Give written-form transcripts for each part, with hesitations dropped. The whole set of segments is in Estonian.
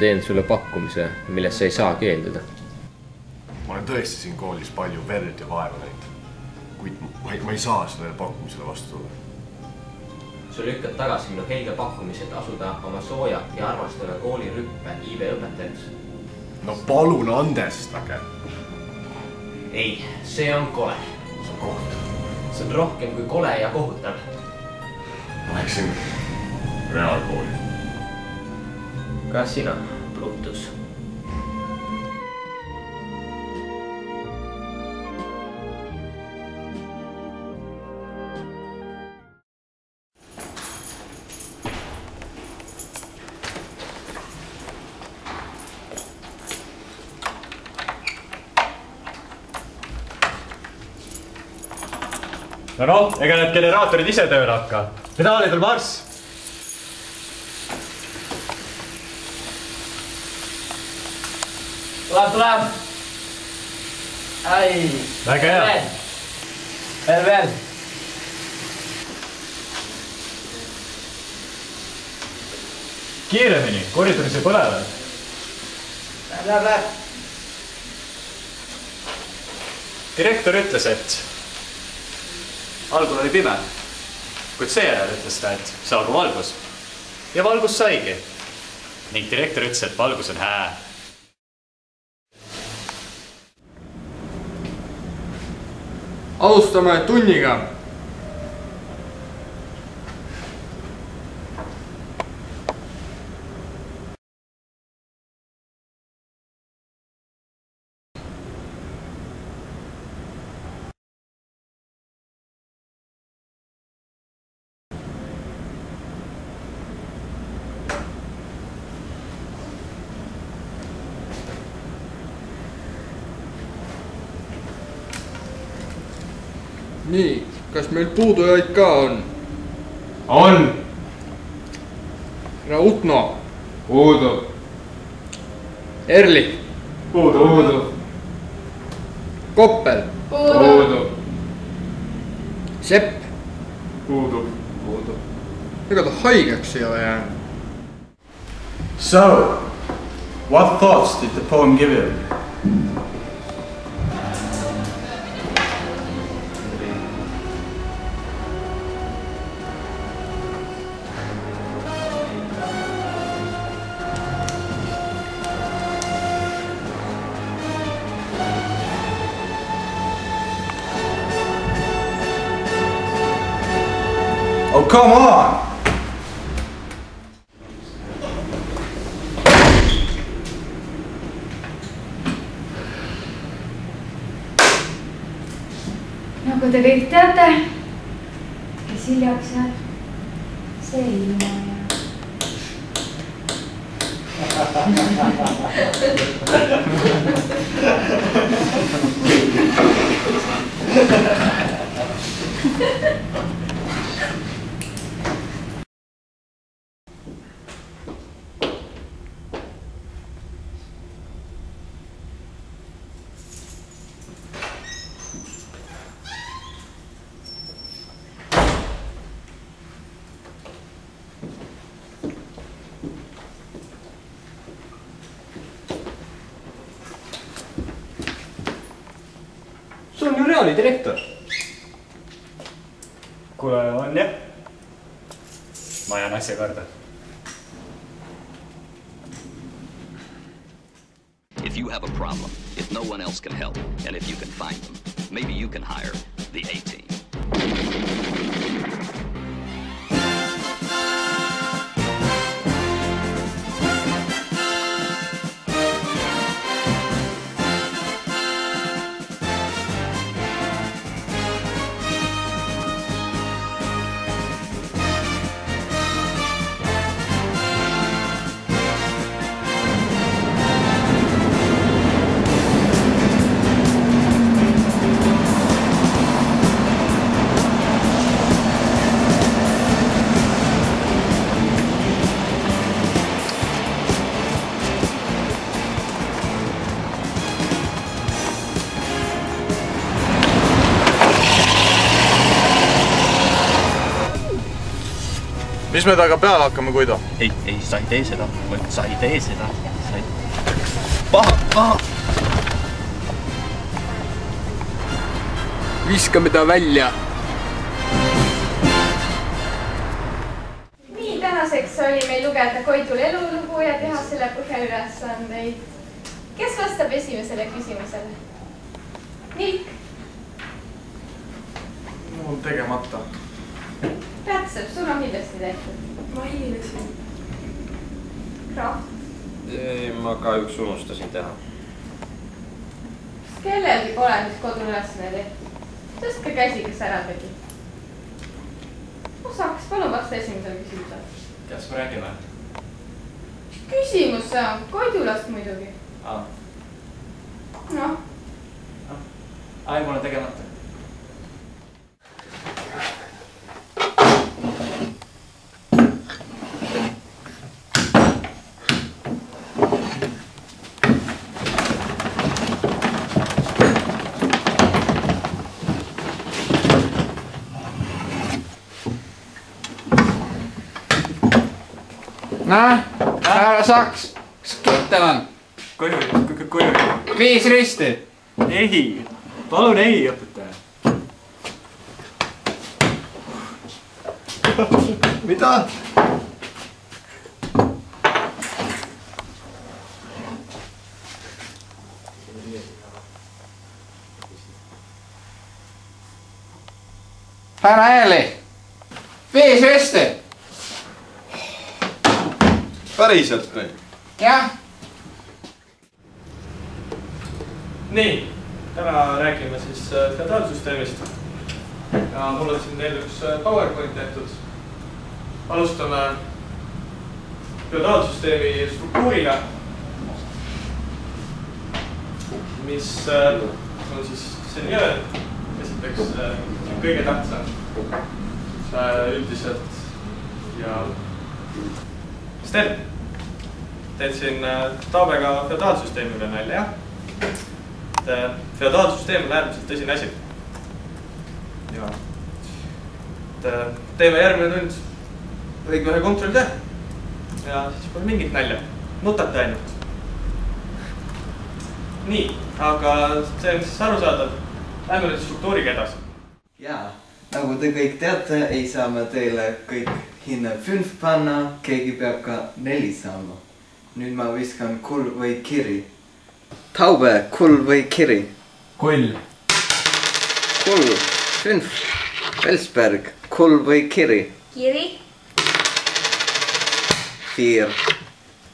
teen sulle pakkumise, millest sa ei saa keelduda. Ma olen tõesti siin koolis palju verd ja vaeva näinud, kuid ma ei saa sellele pakkumisele vastu tulla. Sa lükkad tagasi minu helge pakkumised asuda oma sooja ja armastava kooli rüppe IB õpetajaks. No palun andestage! Ei, see on kole. See on kohutav. See on rohkem kui kole ja kohutav. Ma läksin reaalkooli. Ka sina, Plutus. No, ega need generaatorid ise tööle hakka. Pedaalidel marss! Tuleb! Ai! Väga hea! Veel! Kiiremini, koridoris ei põle veel. Läheb! Direktor ütles, et algul oli pime, kuid seejärel ütles ta, et saagu valgus. Ja valgus saigi. Ning direktor ütles, et valgus on hää. Alustame tunniga. Nii, kas meil puudujaid ka on? On! Rautno. Puudub. Erli. Puudub. Koppel. Puudub. Sepp. Puudub. Ega ta haigeks ei ole jäänud. So, what thoughts did the poem give you? Oh, come on! Nagu te kõik teate, kes hiljaks jääb, see ilma jääb. Sul on ju reaali direktor. Kuule, on jah. Ma jään asja karda. If you have a problem, if no one else can help, and if you can find them, maybe you can hire the A-Team. mis me temaga peale hakkame, Guido? Ei, sa ei tee seda. Sa ei tee seda. Paha. Viskame ta välja. Nii, tänaseks oli meil lugeda Koidul elulugu ja teha selle põhjal ülesandeid. Kes vastab esimesele küsimusele? Nilk. Mul tegemata. Rätsep, sul on kindlasti tehtud. Ma hilinesin. Kraft. Ma kahjuks unustasin teha. Kellelgi pole mis kodune ülesanne tehtud. Tõstke käsi, kes ära tegi. Osaks, palun vasta esimesele küsimusele. Kas me räägime? Küsimus see on, Koidulast muidugi. Noh. Ai, mul on tegemata. Ära Saks, kas kettel on? Koju. 5 risti. Ei, palun ei, õpetaja. Mida? Härra Eeli, 5 risti. Päriselt või? Jah. Nii, täna räägime siis feodaalsüsteemist. Ja mul on siin veel üks PowerPoint tehtud. Alustame feodaalsüsteemi struktuuriga, mis on siis selline öeld. Esiteks kõige tähtsam üldiselt ja Sten, teed siin Taabega feodaalsüsteemi üle nalja, jah? Feodaalsüsteem on äärmiselt tõsine asi. Ja teeme järgmine tund õige ühe kontrolltöö. Ja siis pole mingit nalja. Nutate ainult. Nii, aga see on siis arusaadav. Lähme nüüd struktuuriga edasi. Jaa, nagu te kõik teate, ei saa me teile kõik hinne 5 panna, keegi peab ka 4 saama. Nüüd ma viskan kull või kiri. Taube, kull või kiri? Kull. Kull, 5. Felsberg, kull või kiri? Kiri. 4.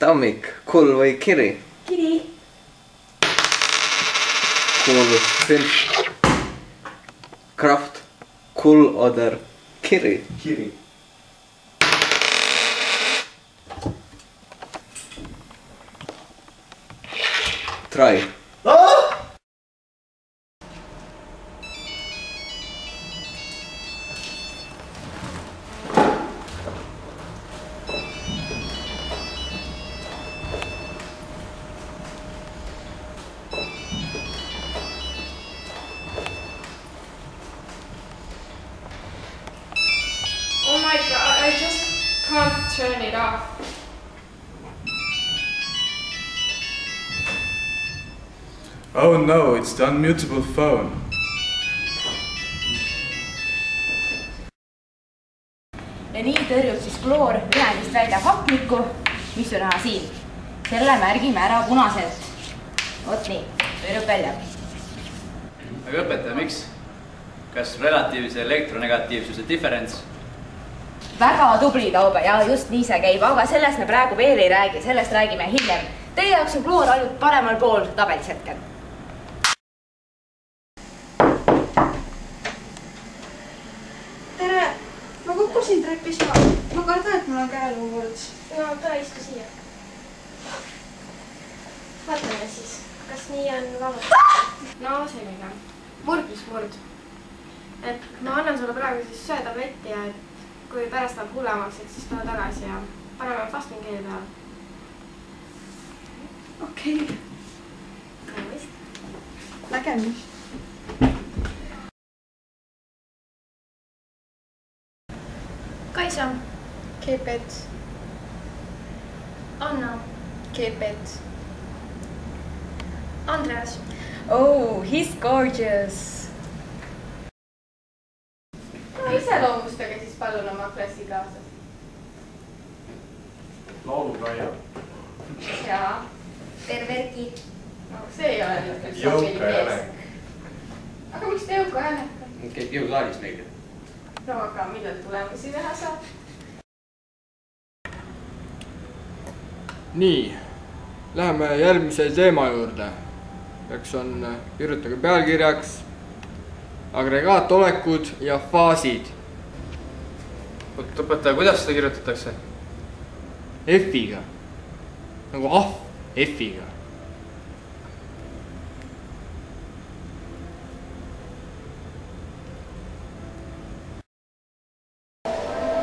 Tammik, kull või kiri? Kiri. Kull, 5. Kraft, kull oder kiri? Kiri. Try. Oh my god, I just can't turn it off. Oh no, it's the unmutable phone. Ja nii tõrjub siis kloor ühendist välja hapnikku, mis on näha siin. Selle märgime ära punaselt. Vot nii, tõrjub välja. Aga õpetaja, miks? Kas relatiivse elektronegatiivsuse diferents? Väga tubli, Taube, ja just nii see käib, aga sellest me praegu veel ei räägi, sellest räägime hiljem. Teie jaoks on kloor ainult paremal pool tabelis hetkel. Tere! Ma kukkusin trepis, ma kardan, et mul on käeluumurd. No tule istu siia. Vaatame siis, kas nii on vabalt. No selline. Murd, mis murd. Et ma annan sulle praegu siis söetabletti ja kui pärast läheb hullemaks, et siis tule tagasi ja paneme fasting keele peale. Okei. Nägemist. Kaisa, Keepet. Anna. Keepet. Andreas. Oh, he's gorgeous. No iseloomustage siis palun oma klassikaaslased. Laulukaia. Jaa. Terverki. No see ei ole nüüd Jõuka Janek. Aga miks te Jõuka Janek? Käib jõusaalis neile. No aga millal tulemusi näha saab? nii, läheme järgmise teema juurde. Eks on, kirjutage pealkirjaks agregaatolekud ja faasid. Õpetaja, kuidas seda kirjutatakse? F-iga. Nagu ahv F-iga.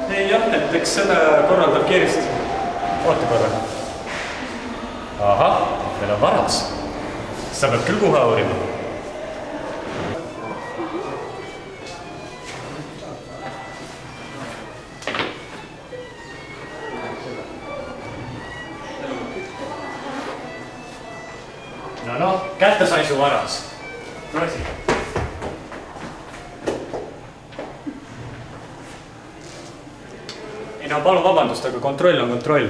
Ei jah, et eks seda korraldab kiiresti. Oota korra. Aha, meil on varas. Sa pead küll kuha uurima. No, kätte sain su varas. Rosi. Ei no palun vabandust, aga kontroll on kontroll.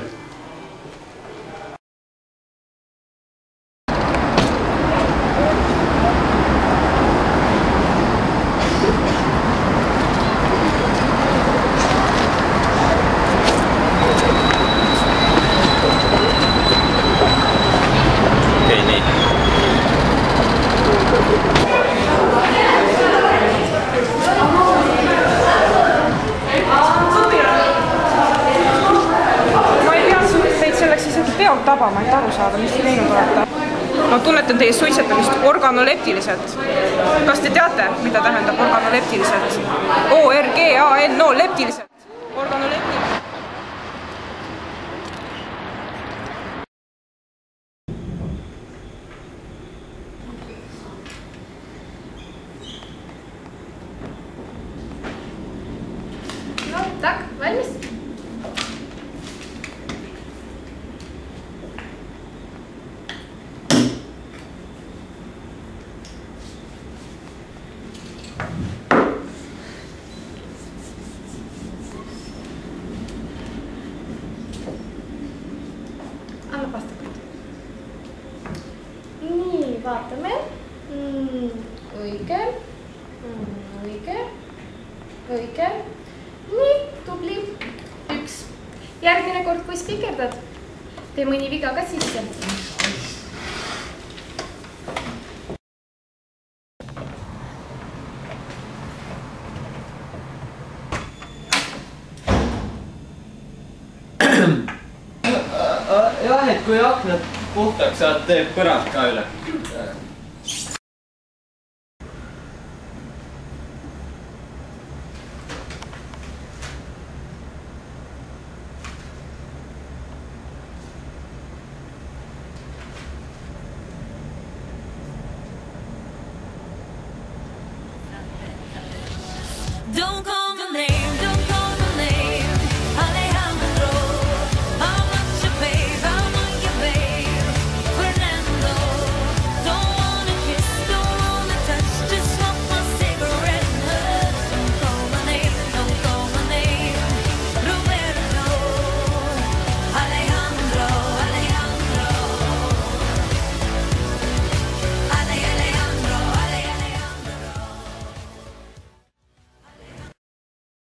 tabama, et aru saada, mis te teinud olete. Ma tunnetan teie suitsetamist organoleptiliselt. Kas te teate, mida tähendab organoleptiliselt? O-R-G-A-N-O leptiliselt. Organoleptiliselt. No tak, valmis? Anna pastakut. Nii, vaatame. Õige. Õige. Õige. Nii, tubli. 1. Järgmine kord, kui spikerdad, tee mõni viga ka sisse. Jah, et kui aknad puhtaks saad, teeb põrand ka üle. Don't go